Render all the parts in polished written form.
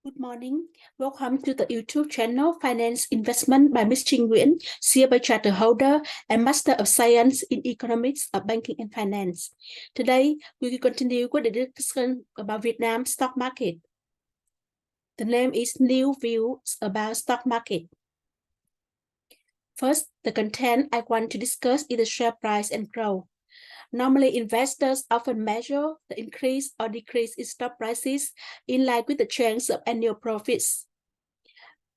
Good morning. Welcome to the YouTube channel Finance Investment by Ms. Trinh Nguyễn, CFA Charter Holder and Master of Science in Economics of Banking and Finance. Today, we will continue with the discussion about Vietnam stock market. The name is New Views about Stock Market. First, the content I want to discuss is the share price and growth. Normally, investors often measure the increase or decrease in stock prices in line with the change of annual profits.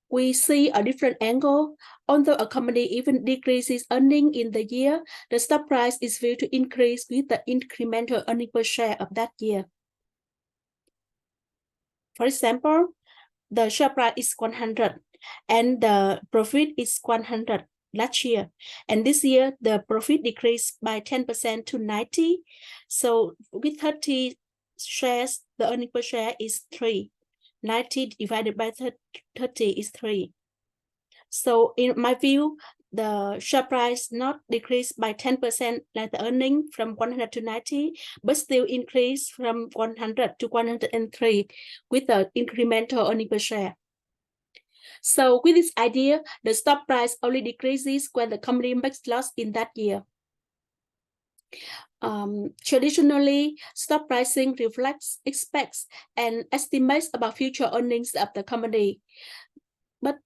We see a different angle. Although a company even decreases earnings in the year, the stock price is viewed to increase with the incremental earnings per share of that year. For example, the share price is 100 and the profit is 100 last year, and this year the profit decreased by 10% to 90. So with 30 shares, the earning per share is 3. 90 divided by 30 is 3. So in my view, the share price not decreased by 10% like the earning from 100 to 90, but still increased from 100 to 103 with the incremental earning per share. So with this idea, the stock price only decreases when the company makes loss in that year. Traditionally, stock pricing reflects, expects, and estimates about future earnings of the company. But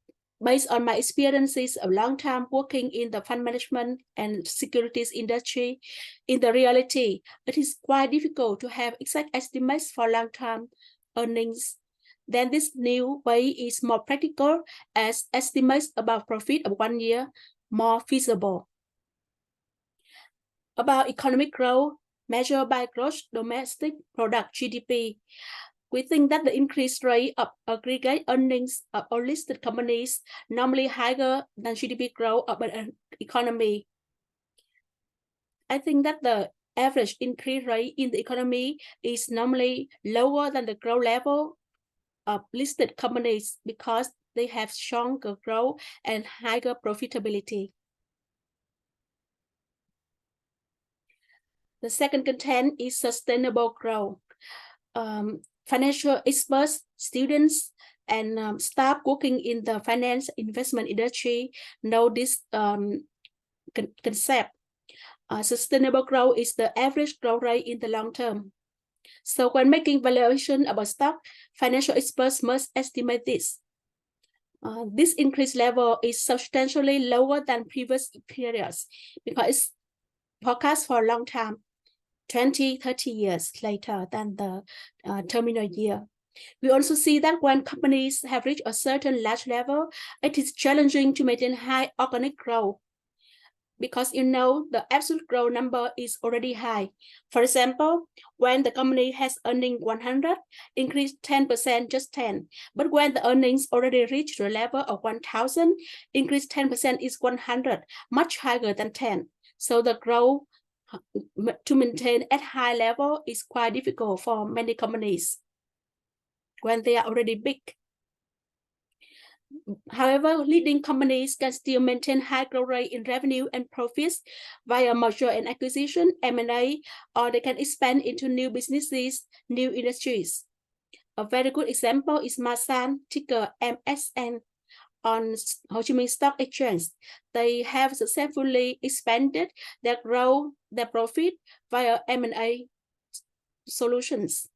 based on my experiences of long time working in the fund management and securities industry, in the reality, it is quite difficult to have exact estimates for long-term earnings. Then this new way is more practical as estimates about profit of 1 year more feasible. About economic growth measured by gross domestic product GDP, we think that the increased rate of aggregate earnings of all listed companies normally higher than GDP growth of an economy. I think that the average increase rate in the economy is normally lower than the growth level of listed companies because they have stronger growth and higher profitability. The second content is sustainable growth. Financial experts, students, and staff working in the finance investment industry know this concept. Sustainable growth is the average growth rate in the long term. So when making valuation about stock, financial experts must estimate this. This increase level is substantially lower than previous periods because it's forecast for a long time, 20, 30 years later than the terminal year. We also see that when companies have reached a certain large level, it is challenging to maintain high organic growth because the absolute growth number is already high. For example, when the company has earning 100, increase 10%, just 10. But when the earnings already reach the level of 1,000, increase 10% is 100, much higher than 10. So the growth to maintain at high level is quite difficult for many companies when they are already big. However, leading companies can still maintain high growth rate in revenue and profits via merger and acquisition, M&A, or they can expand into new businesses, new industries. A very good example is Masan, ticker MSN, on Ho Chi Minh Stock Exchange. They have successfully expanded their growth, their profit via M&A solutions.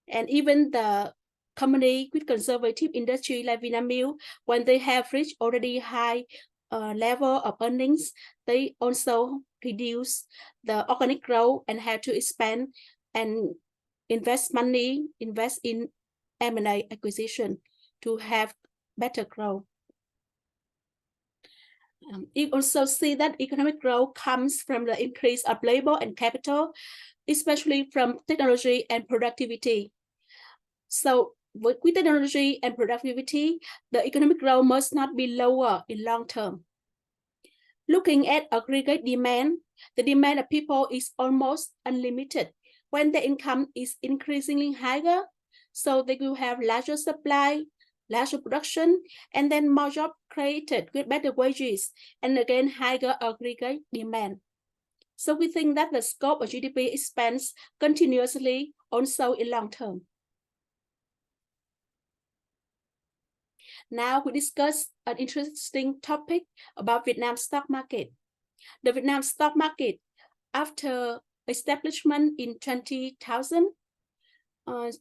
And even the company with conservative industry like Vinamilk, when they have reached already high level of earnings, they also reduce the organic growth and have to expand and invest in M&A acquisition to have better growth. You also see that economic growth comes from the increase of labor and capital, especially from technology and productivity. So with technology and productivity, the economic growth must not be lower in long term. Looking at aggregate demand, the demand of people is almost unlimited when the income is increasingly higher, so they will have larger supply, larger production, and then more jobs created with better wages, and again higher aggregate demand. So we think that the scope of GDP expands continuously also in long term. Now we discuss an interesting topic about Vietnam stock market. The Vietnam stock market, after establishment in 20,000,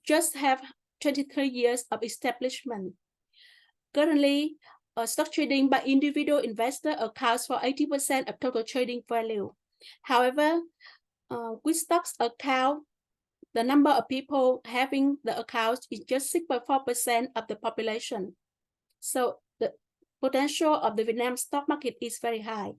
just have 23 years of establishment. Currently, stock trading by individual investor accounts for 80% of total trading value. However, with stocks account, the number of people having the accounts is just 6.4% of the population. So the potential of the Vietnam stock market is very high.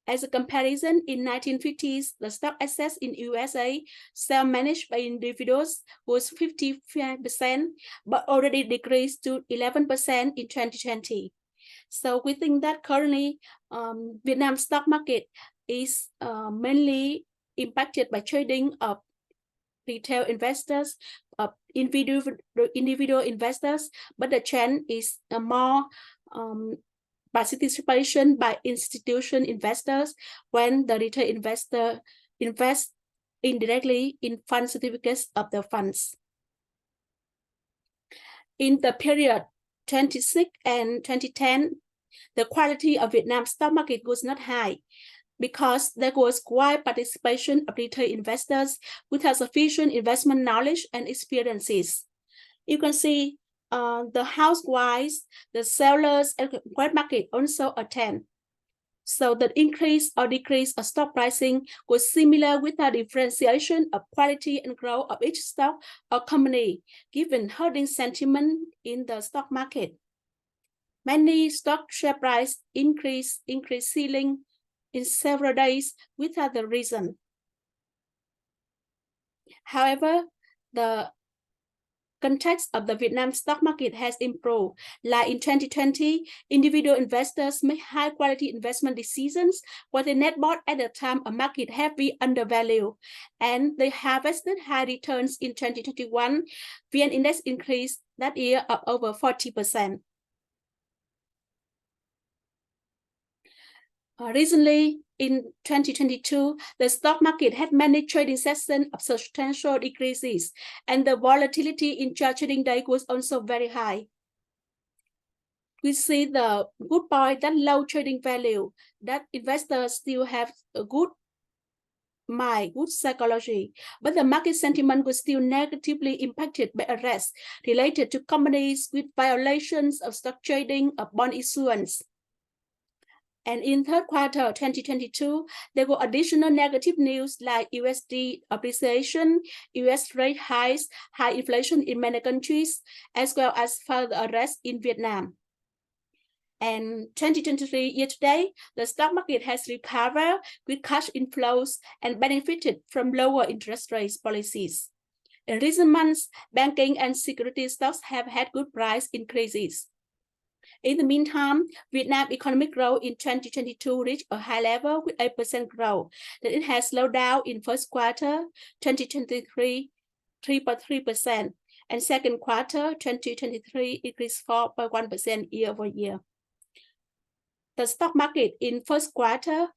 As a comparison, in 1950s, the stock assets in USA self-managed by individuals was 55%, but already decreased to 11% in 2020. So we think that currently Vietnam stock market is mainly impacted by trading of retail investors, of individual investors, but the trend is more participation by institutional investors when the retail investor invests indirectly in fund certificates of the funds. In the period 2006 and 2010, the quality of Vietnam stock market was not high because there was wide participation of retail investors without sufficient investment knowledge and experiences. You can see the housewives, the sellers, and the wet market also attend. So the increase or decrease of stock pricing was similar without differentiation of quality and growth of each stock or company, given holding sentiment in the stock market. Many stock share price increase ceiling in several days without the reason. However, the context of the Vietnam stock market has improved. Like in 2020, individual investors make high quality investment decisions while the net bought at the time of market heavy undervalued, and they harvested high returns in 2021. VN index increased that year of over 40%. Recently, in 2022, the stock market had many trading sessions of substantial decreases, and the volatility in trading day was also very high. We see the good point that low trading value, that investors still have a good mind, good psychology, but the market sentiment was still negatively impacted by arrests related to companies with violations of stock trading of bond issuance. And in third quarter 2022, there were additional negative news like USD appreciation, US rate hikes, high inflation in many countries, as well as further arrests in Vietnam. And 2023 year-to-date, the stock market has recovered with cash inflows and benefited from lower interest rate policies. In recent months, banking and security stocks have had good price increases. In the meantime, Vietnam economic growth in 2022 reached a high level with 8% growth. Then it has slowed down in first quarter 2023, 3.3%, and second quarter 2023 increased 4.1% year-over-year. The stock market in first quarter,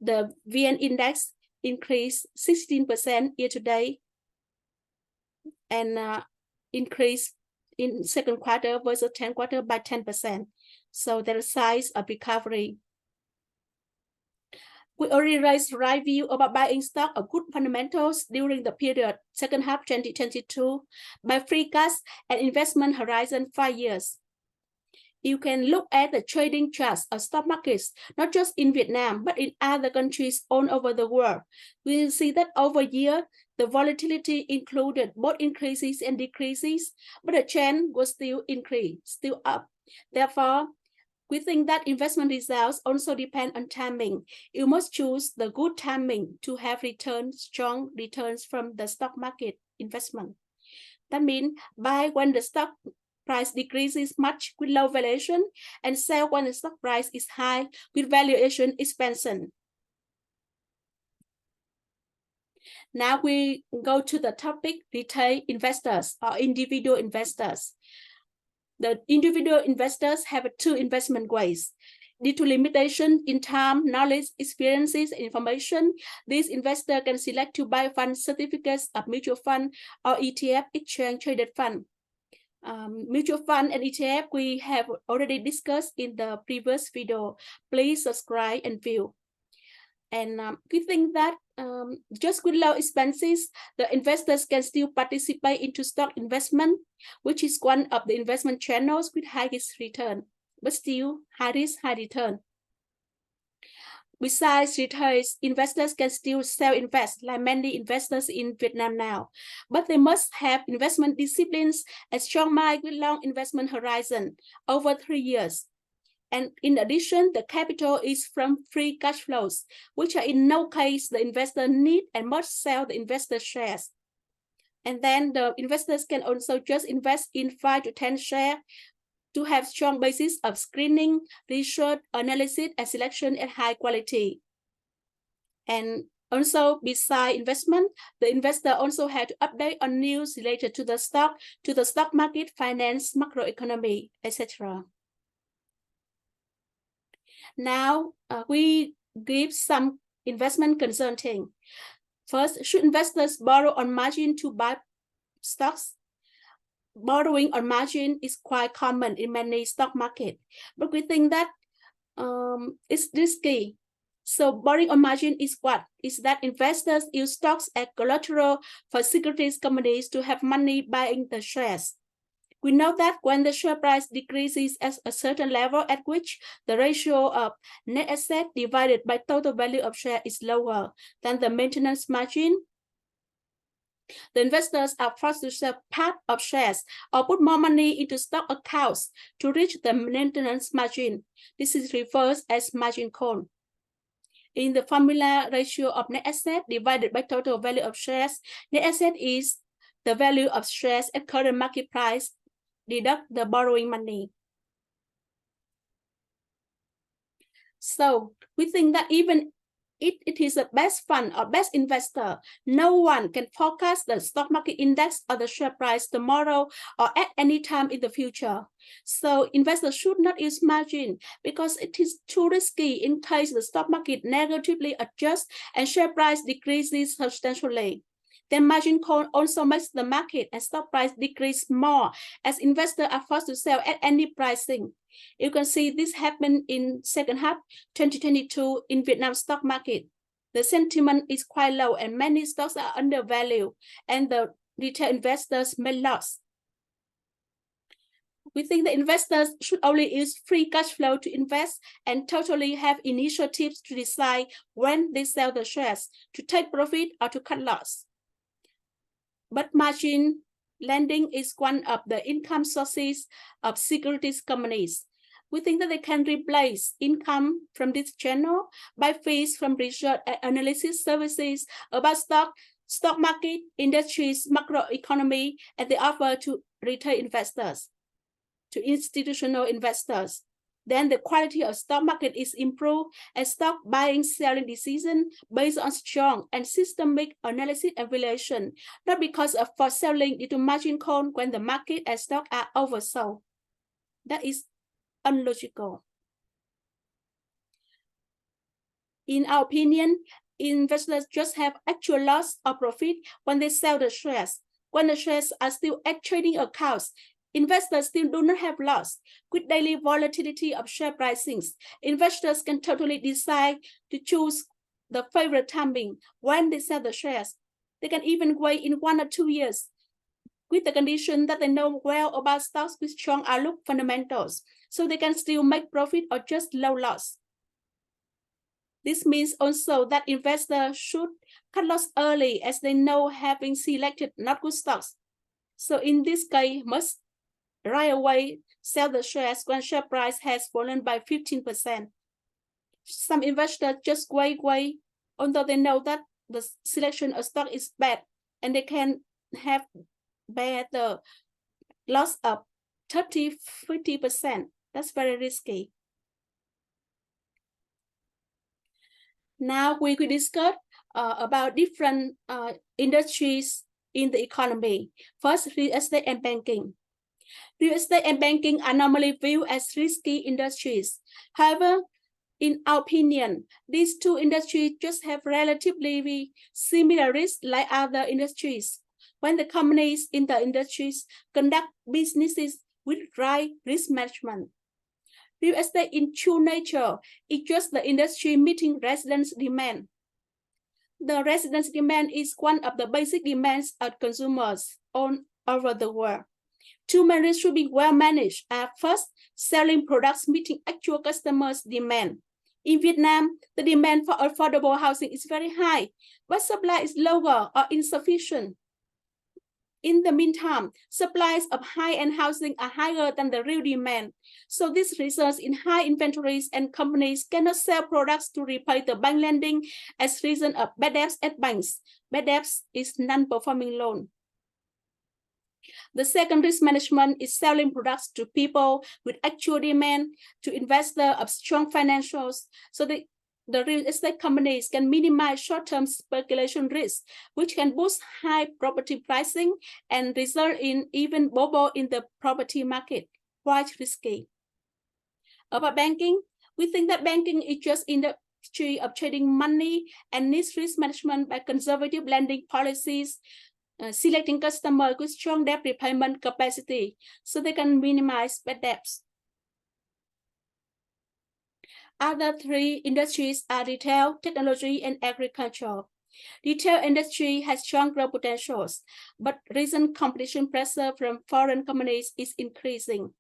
the VN index increased 16% year-to-date and increased in second quarter versus 10th quarter by 10%. So there is signs of recovery. We already raised right view about buying stock of good fundamentals during the period second half 2022 by free cash and investment horizon 5 years. You can look at the trading charts of stock markets, not just in Vietnam, but in other countries all over the world. We will see that over year, the volatility included both increases and decreases, but the trend was still up. Therefore, we think that investment results also depend on timing. You must choose the good timing to have strong returns from the stock market investment. That means buy when the stock price decreases much with low valuation and sell when the stock price is high with valuation expansion. Now we go to the topic retail investors or individual investors. The individual investors have two investment ways. Due to limitation in time, knowledge, experiences, and information, these investors can select to buy fund certificates of mutual fund or ETF exchange traded fund. Mutual fund and ETF we have already discussed in the previous video. Please subscribe and view. And we think that just with low expenses, the investors can still participate into stock investment, which is one of the investment channels with highest return, but still high risk, high return. Besides retailers, investors can still self-invest like many investors in Vietnam now, but they must have investment disciplines and strong mind with long investment horizon over 3 years. And in addition, the capital is from free cash flows, which are in no case the investor need and must sell the investor shares. And then the investors can also just invest in 5 to 10 shares to have strong basis of screening, research, analysis, and selection at high quality. And also, besides investment, the investor also had to update on news related to the stock market, finance, macroeconomy, etc. Now, we give some investment consulting. First, should investors borrow on margin to buy stocks? Borrowing on margin is quite common in many stock market, but we think that it's risky. So borrowing on margin is what? Is that investors use stocks as collateral for securities companies to have money buying the shares. We know that when the share price decreases at a certain level at which the ratio of net asset divided by total value of share is lower than the maintenance margin, the investors are forced to sell part of shares or put more money into stock accounts to reach the maintenance margin. This is referred as margin call. In the formula ratio of net asset divided by total value of shares, net asset is the value of shares at current market price, deduct the borrowing money. So we think that even if it is the best fund or best investor, no one can forecast the stock market index or the share price tomorrow or at any time in the future. So investors should not use margin because it is too risky in case the stock market negatively adjusts and share price decreases substantially. Then margin call also makes the market and stock price decrease more as investors are forced to sell at any pricing. You can see this happened in second half 2022 in Vietnam stock market. The sentiment is quite low and many stocks are undervalued and the retail investors made loss. We think the investors should only use free cash flow to invest and totally have initiatives to decide when they sell the shares, to take profit or to cut loss. But margin lending is one of the income sources of securities companies. We think that they can replace income from this channel by fees from research and analysis services about stock market, industries, macroeconomy, and they offer to retail investors, to institutional investors. Then the quality of stock market is improved and stock buying selling decision based on strong and systemic analysis and valuation, not because of for selling due to margin call when the market and stock are oversold. That is unlogical. In our opinion, investors just have actual loss or profit when they sell the shares. When the shares are still at trading accounts, investors still do not have loss. With daily volatility of share pricings, investors can totally decide to choose the favorite timing when they sell the shares. They can even wait in 1 or 2 years with the condition that they know well about stocks with strong outlook fundamentals, so they can still make profit or just low loss. This means also that investors should cut loss early as they know having selected not good stocks. So in this case, must right away sell the shares when share price has fallen by 15%. Some investors just wait, although they know that the selection of stock is bad and they can have better loss of 30-50%. That's very risky. Now we will discuss about different industries in the economy. First, real estate and banking. Real estate and banking are normally viewed as risky industries. However, in our opinion, these two industries just have relatively similar risks like other industries. when the companies in the industries conduct businesses with right risk management. Real estate in true nature is just the industry meeting residents' demand. The residents' demand is one of the basic demands of consumers all over the world. Two main risks should be well managed are first, selling products meeting actual customers' demand. In Vietnam, the demand for affordable housing is very high, but supply is lower or insufficient. In the meantime, supplies of high-end housing are higher than the real demand. So this results in high inventories and companies cannot sell products to repay the bank lending as reason of bad debts at banks. Bad debts is non-performing loan. The second risk management is selling products to people with actual demand, to investors of strong financials, so the real estate companies can minimize short-term speculation risk, which can boost high property pricing and result in even bubble in the property market, quite risky. About banking, we think that banking is just industry of trading money and needs risk management by conservative lending policies, selecting customers with strong debt repayment capacity so they can minimize bad debts. Other three industries are retail, technology, and agriculture. Retail industry has strong growth potentials, but recent competition pressure from foreign companies is increasing.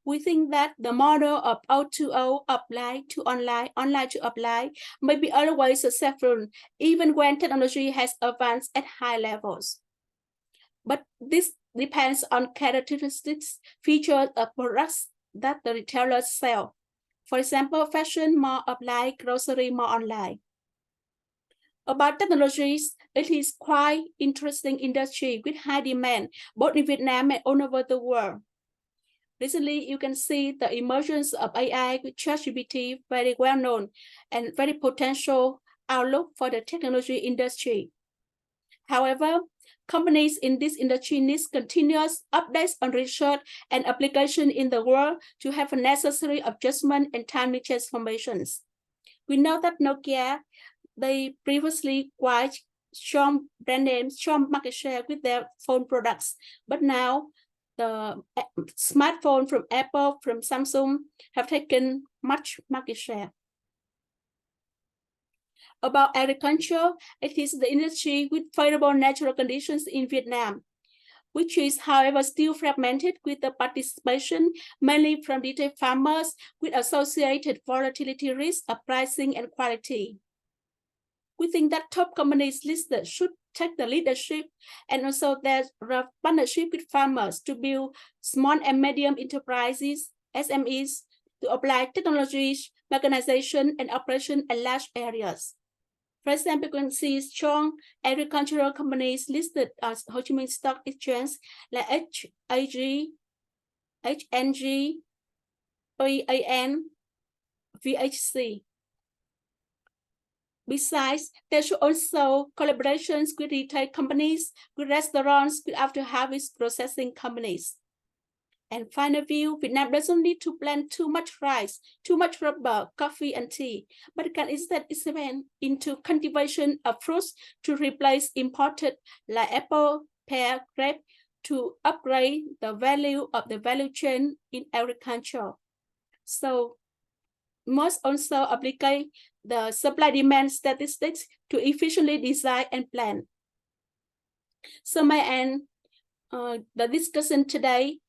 We think that the model of O2O, offline to online, online to offline, may be always successful, even when technology has advanced at high levels. But this depends on characteristics, features of products that the retailers sell. For example, fashion more offline, grocery more online. About technologies, it is quite interesting industry with high demand, both in Vietnam and all over the world. Recently, you can see the emergence of AI with ChatGPT, very well known and very potential outlook for the technology industry. However, companies in this industry need continuous updates on research and application in the world to have a necessary adjustment and timely transformations. We know that Nokia, they previously quite strong brand names, strong market share with their phone products, but now the smartphone from Apple, from Samsung have taken much market share. About agriculture, it is the industry with favorable natural conditions in Vietnam, which is, however, still fragmented with the participation mainly from retail farmers with associated volatility risk of pricing and quality. We think that top companies listed should take the leadership and also their partnership with farmers to build small and medium enterprises, SMEs, to apply technologies, mechanization, and operation in large areas. For example, you can see strong agricultural companies listed as Ho Chi Minh Stock Exchange like HAG, HNG, PAN, VHC. Besides, there should also collaborations with retail companies, with restaurants, with after-harvest processing companies. And final view, Vietnam doesn't need to plant too much rice, too much rubber, coffee, and tea, but it can instead expand into cultivation of fruits to replace imported like apple, pear, grape, to upgrade the value of the value chain in agriculture. So must also apply the supply-demand statistics to efficiently design and plan. So may end the discussion today.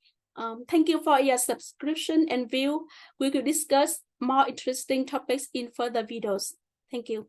Thank you for your subscription and view. We will discuss more interesting topics in further videos. Thank you.